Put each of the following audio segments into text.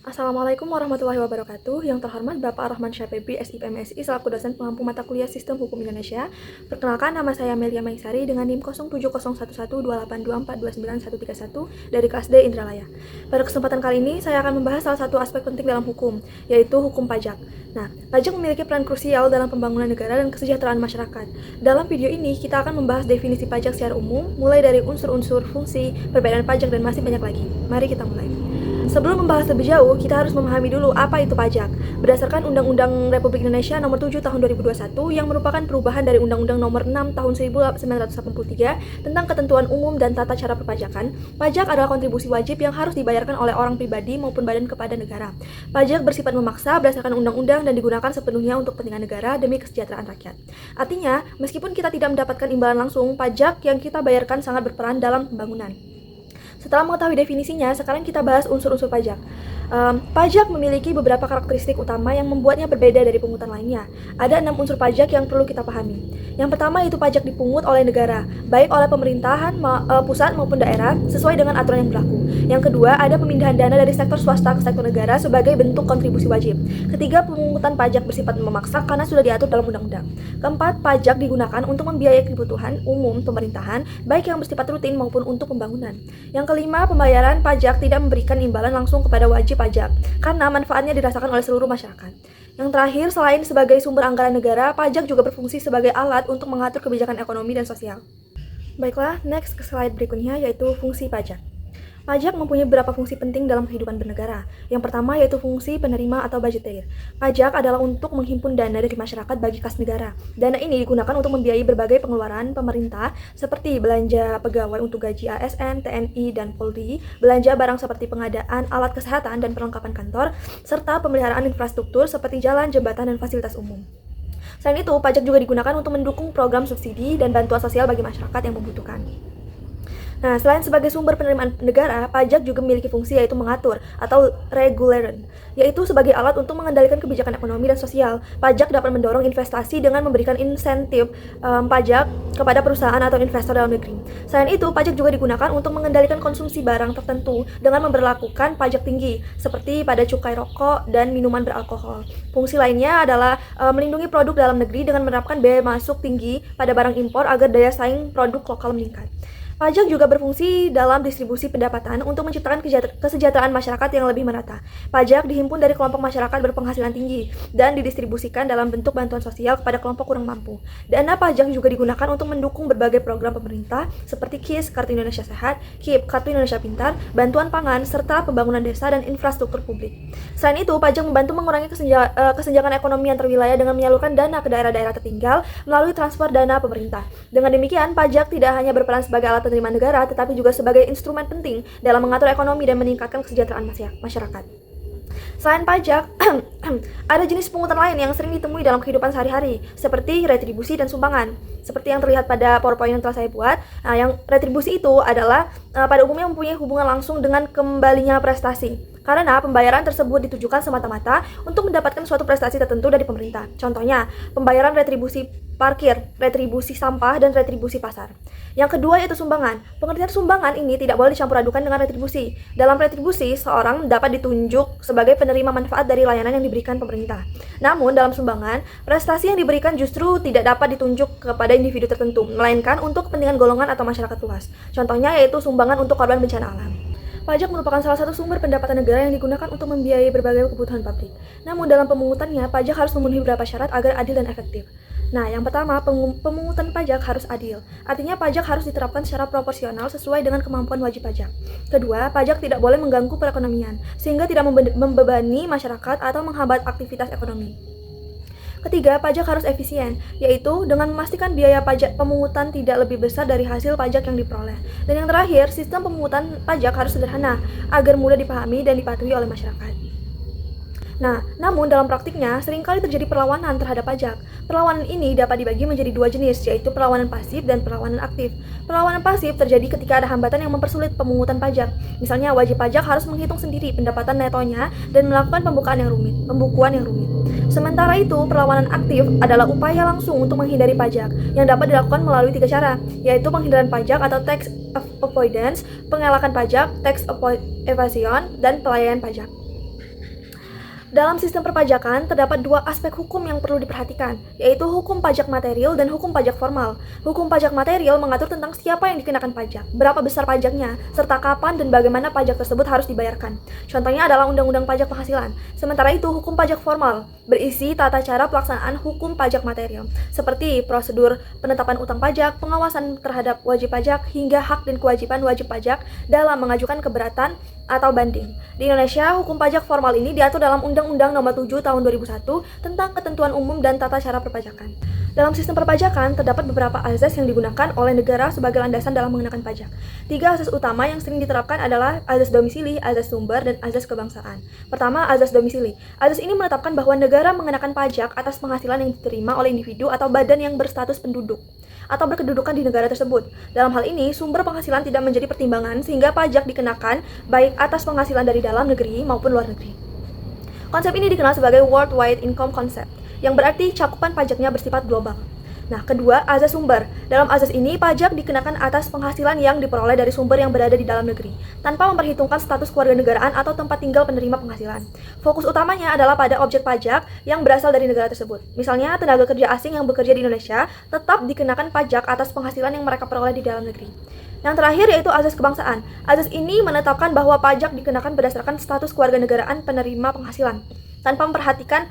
Assalamualaikum warahmatullahi wabarakatuh. Yang terhormat Bapak Rahman Syapebi, SIPMSI, selaku dosen pengampu mata kuliah Sistem Hukum Indonesia. Perkenalkan, nama saya Melia Maisari dengan NIM 07011282929131 dari kelas D Indralaya. Pada kesempatan kali ini, saya akan membahas salah satu aspek penting dalam hukum, yaitu hukum pajak. Nah, pajak memiliki peran krusial dalam pembangunan negara dan kesejahteraan masyarakat. Dalam video ini, kita akan membahas definisi pajak secara umum, mulai dari unsur-unsur, fungsi, perbedaan pajak, dan masih banyak lagi. Mari kita mulai. Sebelum membahas lebih jauh, kita harus memahami dulu apa itu pajak. Berdasarkan Undang-Undang Republik Indonesia Nomor 7 Tahun 2021 yang merupakan perubahan dari Undang-Undang Nomor 6 Tahun 1983 tentang ketentuan umum dan tata cara perpajakan, pajak adalah kontribusi wajib yang harus dibayarkan oleh orang pribadi maupun badan kepada negara. Pajak bersifat memaksa berdasarkan undang-undang dan digunakan sepenuhnya untuk kepentingan negara demi kesejahteraan rakyat. Artinya, meskipun kita tidak mendapatkan imbalan langsung, pajak yang kita bayarkan sangat berperan dalam pembangunan. Setelah mengetahui definisinya, sekarang kita bahas unsur-unsur pajak. Pajak memiliki beberapa karakteristik utama yang membuatnya berbeda dari pungutan lainnya. Ada 6 unsur pajak yang perlu kita pahami. Yang pertama yaitu pajak dipungut oleh negara, baik oleh pemerintahan pusat maupun daerah, sesuai dengan aturan yang berlaku. Yang kedua, ada pemindahan dana dari sektor swasta ke sektor negara sebagai bentuk kontribusi wajib. Ketiga, pemungutan pajak bersifat memaksa karena sudah diatur dalam undang-undang. Keempat, pajak digunakan untuk membiayai kebutuhan umum pemerintahan, baik yang bersifat rutin maupun untuk pembangunan. Yang kelima, pembayaran pajak tidak memberikan imbalan langsung kepada wajib pajak, karena manfaatnya dirasakan oleh seluruh masyarakat. Yang terakhir, selain sebagai sumber anggaran negara, pajak juga berfungsi sebagai alat untuk mengatur kebijakan ekonomi dan sosial. Baiklah, next ke slide berikutnya yaitu fungsi pajak. Pajak mempunyai beberapa fungsi penting dalam kehidupan bernegara. Yang pertama yaitu fungsi penerima atau budgeteer. Pajak adalah untuk menghimpun dana dari masyarakat bagi kas negara. Dana ini digunakan untuk membiayai berbagai pengeluaran pemerintah seperti belanja pegawai untuk gaji ASN, TNI, dan Polri, belanja barang seperti pengadaan alat kesehatan dan perlengkapan kantor, serta pemeliharaan infrastruktur seperti jalan, jembatan, dan fasilitas umum. Selain itu, pajak juga digunakan untuk mendukung program subsidi dan bantuan sosial bagi masyarakat yang membutuhkan. Nah, selain sebagai sumber penerimaan negara, pajak juga memiliki fungsi yaitu mengatur atau regulation, yaitu sebagai alat untuk mengendalikan kebijakan ekonomi dan sosial. Pajak dapat mendorong investasi dengan memberikan insentif pajak kepada perusahaan atau investor dalam negeri. Selain itu, pajak juga digunakan untuk mengendalikan konsumsi barang tertentu dengan memberlakukan pajak tinggi, seperti pada cukai rokok dan minuman beralkohol. Fungsi lainnya adalah melindungi produk dalam negeri dengan menerapkan biaya masuk tinggi pada barang impor agar daya saing produk lokal meningkat. Pajak juga berfungsi dalam distribusi pendapatan untuk menciptakan kesejahteraan masyarakat yang lebih merata. Pajak dihimpun dari kelompok masyarakat berpenghasilan tinggi dan didistribusikan dalam bentuk bantuan sosial kepada kelompok kurang mampu. Dana pajak juga digunakan untuk mendukung berbagai program pemerintah seperti KIS, Kartu Indonesia Sehat, KIP, Kartu Indonesia Pintar, bantuan pangan, serta pembangunan desa dan infrastruktur publik. Selain itu, pajak membantu mengurangi kesenjangan ekonomi antar wilayah dengan menyalurkan dana ke daerah-daerah tertinggal melalui transfer dana pemerintah. Dengan demikian, pajak tidak hanya berperan sebagai alat penerimaan negara, tetapi juga sebagai instrumen penting dalam mengatur ekonomi dan meningkatkan kesejahteraan masyarakat. Selain pajak, ada jenis pungutan lain yang sering ditemui dalam kehidupan sehari-hari, seperti retribusi dan sumbangan. Seperti yang terlihat pada PowerPoint yang telah saya buat, yang retribusi itu adalah pada umumnya mempunyai hubungan langsung dengan kembalinya prestasi. Karena pembayaran tersebut ditujukan semata-mata untuk mendapatkan suatu prestasi tertentu dari pemerintah. Contohnya, pembayaran retribusi parkir, retribusi sampah, dan retribusi pasar. Yang kedua yaitu sumbangan. Pengertian sumbangan ini tidak boleh dicampur adukan dengan retribusi. Dalam retribusi, seorang dapat ditunjuk sebagai penerima manfaat dari layanan yang diberikan pemerintah. Namun, dalam sumbangan, prestasi yang diberikan justru tidak dapat ditunjuk kepada individu tertentu, melainkan untuk kepentingan golongan atau masyarakat luas. Contohnya yaitu sumbangan untuk korban bencana alam. Pajak merupakan salah satu sumber pendapatan negara yang digunakan untuk membiayai berbagai kebutuhan publik. Namun dalam pemungutannya, pajak harus memenuhi beberapa syarat agar adil dan efektif. Nah, yang pertama, pemungutan pajak harus adil. Artinya pajak harus diterapkan secara proporsional sesuai dengan kemampuan wajib pajak. Kedua, pajak tidak boleh mengganggu perekonomian, sehingga tidak membebani masyarakat atau menghambat aktivitas ekonomi. Ketiga, pajak harus efisien, yaitu dengan memastikan biaya pajak pemungutan tidak lebih besar dari hasil pajak yang diperoleh. Dan yang terakhir, sistem pemungutan pajak harus sederhana, agar mudah dipahami dan dipatuhi oleh masyarakat. Nah, namun dalam praktiknya seringkali terjadi perlawanan terhadap pajak. Perlawanan ini dapat dibagi menjadi dua jenis, yaitu perlawanan pasif dan perlawanan aktif. Perlawanan pasif terjadi ketika ada hambatan yang mempersulit pemungutan pajak. Misalnya, wajib pajak harus menghitung sendiri pendapatan netonya dan melakukan pembukuan yang rumit. Sementara itu, perlawanan aktif adalah upaya langsung untuk menghindari pajak yang dapat dilakukan melalui 3 cara, yaitu penghindaran pajak atau tax avoidance, pengelakan pajak, tax evasion, dan pelayanan pajak. Dalam sistem perpajakan, terdapat dua aspek hukum yang perlu diperhatikan, yaitu hukum pajak material dan hukum pajak formal. Hukum pajak material mengatur tentang siapa yang dikenakan pajak, berapa besar pajaknya, serta kapan dan bagaimana pajak tersebut harus dibayarkan. Contohnya adalah Undang-Undang Pajak Penghasilan. Sementara itu, hukum pajak formal berisi tata cara pelaksanaan hukum pajak material, seperti prosedur penetapan utang pajak, pengawasan terhadap wajib pajak, hingga hak dan kewajiban wajib pajak dalam mengajukan keberatan atau banding. Di Indonesia, hukum pajak formal ini diatur dalam Undang-Undang Nomor 7 Tahun 2001 tentang Ketentuan Umum dan Tata Cara Perpajakan. Dalam sistem perpajakan, terdapat beberapa azas yang digunakan oleh negara sebagai landasan dalam mengenakan pajak. Tiga azas utama yang sering diterapkan adalah azas domisili, azas sumber, dan azas kebangsaan. Pertama, azas domisili. Azas ini menetapkan bahwa negara mengenakan pajak atas penghasilan yang diterima oleh individu atau badan yang berstatus penduduk atau berkedudukan di negara tersebut. Dalam hal ini, sumber penghasilan tidak menjadi pertimbangan sehingga pajak dikenakan baik atas penghasilan dari dalam negeri maupun luar negeri. Konsep ini dikenal sebagai Worldwide Income Concept, yang berarti cakupan pajaknya bersifat global. Nah, kedua, azas sumber. Dalam azas ini, pajak dikenakan atas penghasilan yang diperoleh dari sumber yang berada di dalam negeri, tanpa memperhitungkan status kewarganegaraan atau tempat tinggal penerima penghasilan. Fokus utamanya adalah pada objek pajak yang berasal dari negara tersebut. Misalnya, tenaga kerja asing yang bekerja di Indonesia tetap dikenakan pajak atas penghasilan yang mereka peroleh di dalam negeri. Yang terakhir yaitu azas kebangsaan. Azas ini menetapkan bahwa pajak dikenakan berdasarkan status kewarganegaraan penerima penghasilan, tanpa memperhatikan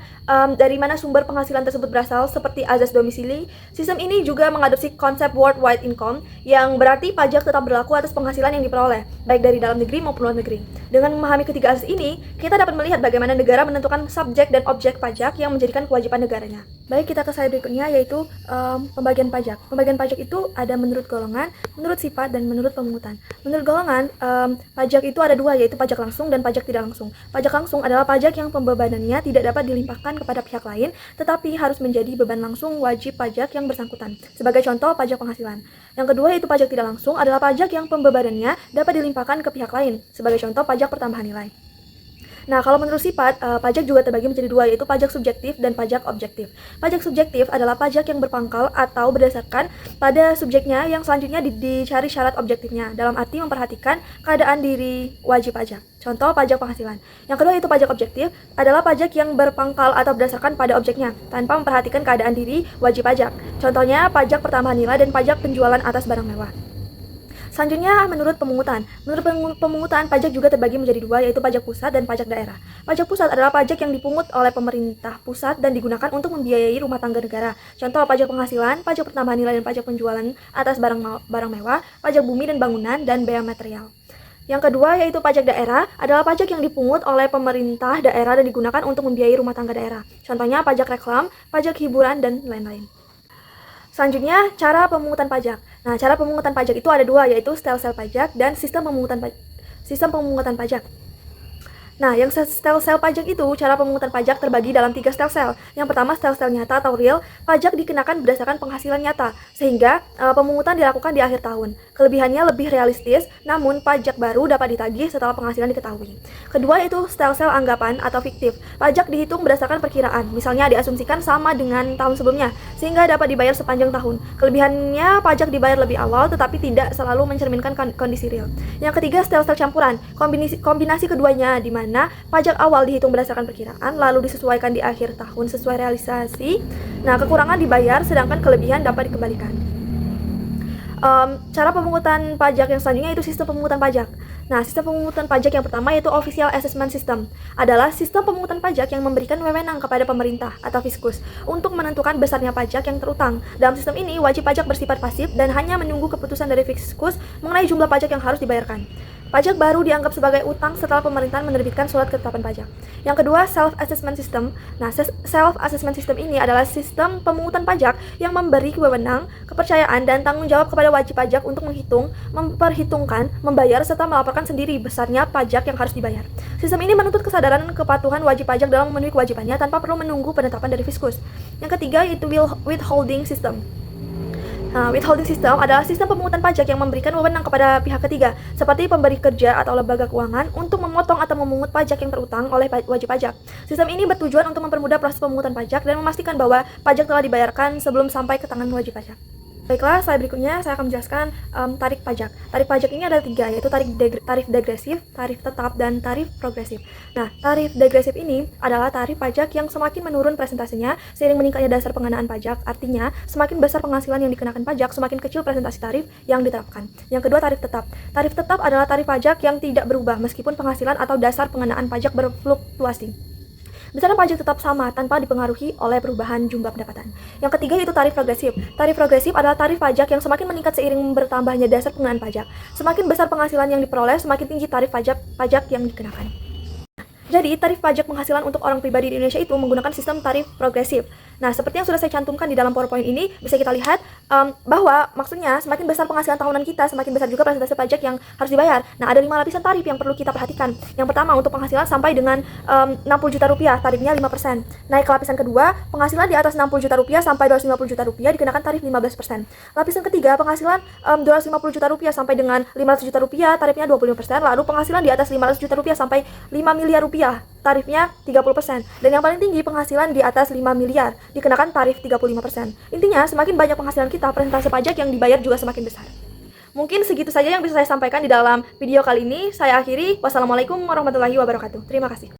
dari mana sumber penghasilan tersebut berasal, seperti azas domisili. Sistem ini juga mengadopsi konsep worldwide income, yang berarti pajak tetap berlaku atas penghasilan yang diperoleh, baik dari dalam negeri maupun luar negeri. Dengan memahami ketiga azas ini, kita dapat melihat bagaimana negara menentukan subjek dan objek pajak yang menjadikan kewajiban negaranya. Baik, kita ke slide berikutnya, yaitu pembagian pajak. Pembagian pajak itu ada menurut golongan, menurut sifat, dan menurut pemungutan. Menurut golongan, pajak itu ada dua, yaitu pajak langsung dan pajak tidak langsung. Pajak langsung adalah pajak yang pembebanannya tidak dapat dilimpahkan kepada pihak lain, tetapi harus menjadi beban langsung wajib pajak yang bersangkutan. Sebagai contoh, pajak penghasilan. Yang kedua yaitu pajak tidak langsung adalah pajak yang pembebanannya dapat dilimpahkan ke pihak lain. Sebagai contoh, pajak pertambahan nilai. Nah, kalau menurut sifat, pajak juga terbagi menjadi dua, yaitu pajak subjektif dan pajak objektif. Pajak subjektif adalah pajak yang berpangkal atau berdasarkan pada subjeknya, yang selanjutnya dicari syarat objektifnya, dalam arti memperhatikan keadaan diri wajib pajak. Contoh, pajak penghasilan. Yang kedua yaitu pajak objektif, adalah pajak yang berpangkal atau berdasarkan pada objeknya, tanpa memperhatikan keadaan diri wajib pajak. Contohnya, pajak pertambahan nilai dan pajak penjualan atas barang mewah. Selanjutnya, menurut pemungutan. Menurut pemungutan, pajak juga terbagi menjadi dua, yaitu pajak pusat dan pajak daerah. Pajak pusat adalah pajak yang dipungut oleh pemerintah pusat dan digunakan untuk membiayai rumah tangga negara. Contoh, pajak penghasilan, pajak pertambahan nilai dan pajak penjualan atas barang mewah, pajak bumi dan bangunan, dan bea material. Yang kedua yaitu pajak daerah, adalah pajak yang dipungut oleh pemerintah daerah dan digunakan untuk membiayai rumah tangga daerah. Contohnya, pajak reklam, pajak hiburan, dan lain-lain. Selanjutnya, cara pemungutan pajak. Nah, cara pemungutan pajak itu ada dua, yaitu stelsel pajak dan sistem pemungutan pajak. Nah, yang stelsel pajak itu, cara pemungutan pajak terbagi dalam 3 stelsel. Yang pertama, stelsel nyata atau real. Pajak dikenakan berdasarkan penghasilan nyata, sehingga pemungutan dilakukan di akhir tahun. Kelebihannya lebih realistis, namun pajak baru dapat ditagih setelah penghasilan diketahui. Kedua itu stelsel anggapan atau fiktif. Pajak dihitung berdasarkan perkiraan, misalnya diasumsikan sama dengan tahun sebelumnya, sehingga dapat dibayar sepanjang tahun. Kelebihannya, pajak dibayar lebih awal, tetapi tidak selalu mencerminkan kondisi real. Yang ketiga, stelsel campuran. Kombinasi keduanya, di mana pajak awal dihitung berdasarkan perkiraan, lalu disesuaikan di akhir tahun sesuai realisasi. Nah, kekurangan dibayar, sedangkan kelebihan dapat dikembalikan. Cara pemungutan pajak yang selanjutnya itu sistem pemungutan pajak. Nah, sistem pemungutan pajak yang pertama yaitu Official Assessment System. Adalah sistem pemungutan pajak yang memberikan wewenang kepada pemerintah atau fiskus untuk menentukan besarnya pajak yang terutang. Dalam sistem ini, wajib pajak bersifat pasif dan hanya menunggu keputusan dari fiskus mengenai jumlah pajak yang harus dibayarkan. Pajak baru dianggap sebagai utang setelah pemerintahan menerbitkan surat ketetapan pajak. Yang kedua, Self-Assessment System. Nah, Self-Assessment System ini adalah sistem pemungutan pajak yang memberi wewenang, kepercayaan, dan tanggung jawab kepada wajib pajak untuk memperhitungkan, membayar, serta melaporkan sendiri besarnya pajak yang harus dibayar. Sistem ini menuntut kesadaran kepatuhan wajib pajak dalam memenuhi kewajibannya tanpa perlu menunggu penetapan dari fiskus. Yang ketiga, yaitu Withholding System. Nah, withholding system adalah sistem pemungutan pajak yang memberikan wewenang kepada pihak ketiga, seperti pemberi kerja atau lembaga keuangan, untuk memotong atau memungut pajak yang terutang oleh wajib pajak. Sistem ini bertujuan untuk mempermudah proses pemungutan pajak dan memastikan bahwa pajak telah dibayarkan sebelum sampai ke tangan wajib pajak. Baiklah, slide berikutnya saya akan menjelaskan tarif pajak. Tarif pajak ini ada 3, yaitu tarif degresif, tarif tetap, dan tarif progresif. Nah, tarif degresif ini adalah tarif pajak yang semakin menurun presentasinya seiring meningkatnya dasar pengenaan pajak. Artinya, semakin besar penghasilan yang dikenakan pajak, semakin kecil presentasi tarif yang diterapkan. Yang kedua, tarif tetap. Tarif tetap adalah tarif pajak yang tidak berubah meskipun penghasilan atau dasar pengenaan pajak berfluktuasi. Besaran pajak tetap sama tanpa dipengaruhi oleh perubahan jumlah pendapatan. Yang ketiga yaitu tarif progresif. Tarif progresif adalah tarif pajak yang semakin meningkat seiring bertambahnya dasar pengenaan pajak. Semakin besar penghasilan yang diperoleh, semakin tinggi tarif pajak yang dikenakan. Jadi, tarif pajak penghasilan untuk orang pribadi di Indonesia itu menggunakan sistem tarif progresif. Nah, seperti yang sudah saya cantumkan di dalam PowerPoint ini, bisa kita lihat bahwa maksudnya semakin besar penghasilan tahunan kita, semakin besar juga presentasi pajak yang harus dibayar. Nah, ada 5 lapisan tarif yang perlu kita perhatikan. Yang pertama, untuk penghasilan sampai dengan 60 juta rupiah, tarifnya 5%. Naik ke lapisan kedua, penghasilan di atas 60 juta rupiah sampai 250 juta rupiah dikenakan tarif 15%. Lapisan ketiga, penghasilan 250 juta rupiah sampai dengan 500 juta rupiah, tarifnya 25%. Lalu penghasilan di atas 500 juta rupiah sampai 5 miliar rupiah, tarifnya 30%. Dan yang paling tinggi penghasilan di atas 5 miliar dikenakan tarif 35%. Intinya, semakin banyak penghasilan kita, presentasi pajak yang dibayar juga semakin besar. Mungkin segitu saja yang bisa saya sampaikan di dalam video kali ini. Saya akhiri. Wassalamualaikum warahmatullahi wabarakatuh. Terima kasih.